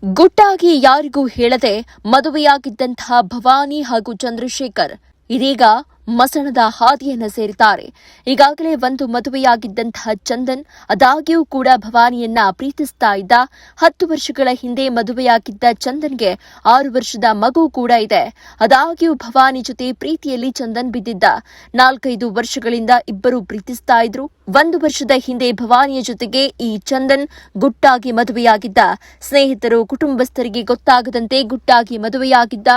ಗುಟ್ಟಾಗಿ ಯಾರಿಗೂ ಹೇಳದೆ ಮದುವೆಯಾಗಿದ್ದಂತಹ ಭವಾನಿ ಹಾಗೂ ಚಂದ್ರಶೇಖರ್ ಇದೀಗ ಮಸಣದ ಹಾದಿಯನ್ನು ಸೇರಿದ್ದಾರೆ. ಈಗಾಗಲೇ ಒಂದು ಮದುವೆಯಾಗಿದ್ದಂತಹ ಚಂದನ್ ಆದಾಗ್ಯೂ ಕೂಡ ಭವಾನಿಯನ್ನ ಪ್ರೀತಿಸ್ತಾ ಇದ್ದ. 10 ವರ್ಷಗಳ ಹಿಂದೆ ಮದುವೆಯಾಗಿದ್ದ ಚಂದನ್ಗೆ 6 ವರ್ಷದ ಮಗು ಕೂಡ ಇದೆ. ಆದಾಗ್ಯೂ ಭವಾನಿ ಜೊತೆ ಪ್ರೀತಿಯಲ್ಲಿ ಚಂದನ್ ಬಿದ್ದಿದ್ದ. 4-5 ವರ್ಷಗಳಿಂದ ಇಬ್ಬರು ಪ್ರೀತಿಸ್ತಾ ಇದ್ರು. 1 ವರ್ಷದ ಹಿಂದೆ ಭವಾನಿಯ ಜೊತೆಗೆ ಈ ಚಂದನ್ ಗುಟ್ಟಾಗಿ ಮದುವೆಯಾಗಿದ್ದ. ಸ್ನೇಹಿತರು ಕುಟುಂಬಸ್ಥರಿಗೆ ಗೊತ್ತಾಗದಂತೆ ಗುಟ್ಟಾಗಿ ಮದುವೆಯಾಗಿದ್ದ.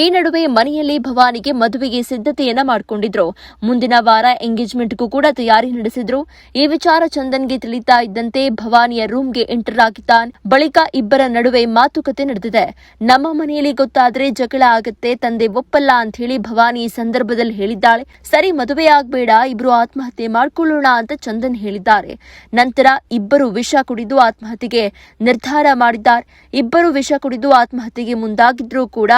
ಈ ನಡುವೆ ಮನೆಯಲ್ಲಿ ಭವಾನಿಗೆ ಮದುವೆಗೆ ಸಿದ್ಧತೆಯನ್ನ ಮಾಡಿಕೊಂಡಿದ್ರು. ಮುಂದಿನ ವಾರ ಎಂಗೇಜ್ಮೆಂಟ್ಗೂ ಕೂಡ ತಯಾರಿ ನಡೆಸಿದ್ರು. ಈ ವಿಚಾರ ಚಂದನ್ಗೆ ತಿಳಿತಾ ಇದ್ದಂತೆ ಭವಾನಿಯ ರೂಮ್ಗೆ ಎಂಟರ್ ಆಗಿದ್ದಾನೆ. ಬಳಿಕ ಇಬ್ಬರ ನಡುವೆ ಮಾತುಕತೆ ನಡೆದಿದೆ. ನಮ್ಮ ಮನೆಯಲ್ಲಿ ಗೊತ್ತಾದ್ರೆ ಜಗಳ ಆಗತ್ತೆ, ತಂದೆ ಒಪ್ಪಲ್ಲ ಅಂತ ಹೇಳಿ ಭವಾನಿ ಈ ಸಂದರ್ಭದಲ್ಲಿ ಹೇಳಿದ್ದಾಳೆ. ಸರಿ, ಮದುವೆ ಆಗ್ಬೇಡ, ಇಬ್ರು ಆತ್ಮಹತ್ಯೆ ಮಾಡ್ಕೊಳ್ಳೋಣ ಅಂತ ಚಂದನ್ ಹೇಳಿದ್ದಾರೆ. ನಂತರ ಇಬ್ಬರು ವಿಷ ಕುಡಿದು ಆತ್ಮಹತ್ಯೆಗೆ ನಿರ್ಧಾರ ಮಾಡಿದ್ದಾರೆ. ಇಬ್ಬರು ವಿಷ ಕುಡಿದು ಆತ್ಮಹತ್ಯೆಗೆ ಮುಂದಾಗಿದ್ರೂ ಕೂಡ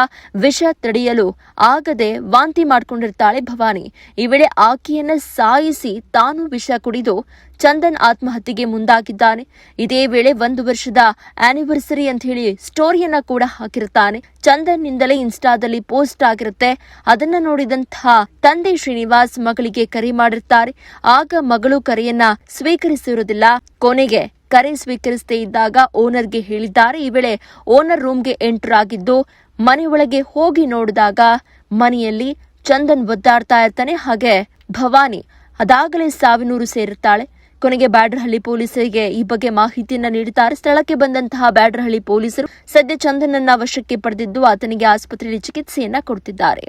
ವಿಷ ತಡೆಯಲು ಆಗದೆ ವಾಂತಿ ಮಾಡಿಕೊಂಡಿರ್ತಾಳೆ ಭವಾನಿ. ಈ ವೇಳೆ ಆಕೆಯನ್ನ ಸಾಯಿಸಿ ತಾನು ವಿಷ ಕುಡಿದು ಚಂದನ್ ಆತ್ಮಹತ್ಯೆಗೆ ಮುಂದಾಗಿದ್ದಾನೆ. ಇದೇ ವೇಳೆ 1 ವರ್ಷದ ಆನಿವರ್ಸರಿ ಅಂತ ಹೇಳಿ ಸ್ಟೋರಿಯನ್ನ ಕೂಡ ಹಾಕಿರುತ್ತಾನೆ. ಚಂದನ್ ನಿಂದಲೇ ಇನ್ಸ್ಟಾದಲ್ಲಿ ಪೋಸ್ಟ್ ಆಗಿರುತ್ತೆ. ಅದನ್ನ ನೋಡಿದಂತಹ ತಂದೆ ಶ್ರೀನಿವಾಸ್ ಮಗಳಿಗೆ ಕರೆ ಮಾಡಿರ್ತಾರೆ. ಆಗ ಮಗಳು ಕರೆಯನ್ನ ಸ್ವೀಕರಿಸಿರುವುದಿಲ್ಲ. ಕೊನೆಗೆ ಕರೆ ಸ್ವೀಕರಿಸದೇ ಇದ್ದಾಗ ಓನರ್ಗೆ ಹೇಳಿದ್ದಾರೆ. ಈ ವೇಳೆ ಓನರ್ ರೂಮ್ಗೆ ಎಂಟರ್ ಆಗಿದ್ದು ಮನೆಯೊಳಗೆ ಹೋಗಿ ನೋಡಿದಾಗ ಮನೆಯಲ್ಲಿ ಚಂದನ್ ಒದ್ದಾಡ್ತಾ ಇರ್ತಾನೆ. ಹಾಗೆ ಭವಾನಿ ಅದಾಗಲೇ ಸಾವಿನೂರು ಸೇರಿರ್ತಾಳೆ. ಕೊನೆಗೆ ಬ್ಯಾಡ್ರಹಳ್ಳಿ ಪೊಲೀಸರಿಗೆ ಈ ಬಗ್ಗೆ ಮಾಹಿತಿಯನ್ನ ನೀಡುತ್ತಾರೆ. ಸ್ಥಳಕ್ಕೆ ಬಂದಂತಹ ಬ್ಯಾಡ್ರಹಳ್ಳಿ ಪೊಲೀಸರು ಸದ್ಯ ಚಂದನನ್ನ ವಶಕ್ಕೆ ಪಡೆದಿದ್ದು ಆತನಿಗೆ ಆಸ್ಪತ್ರೆಯಲ್ಲಿ ಚಿಕಿತ್ಸೆಯನ್ನ ಕೊಡ್ತಿದ್ದಾರೆ.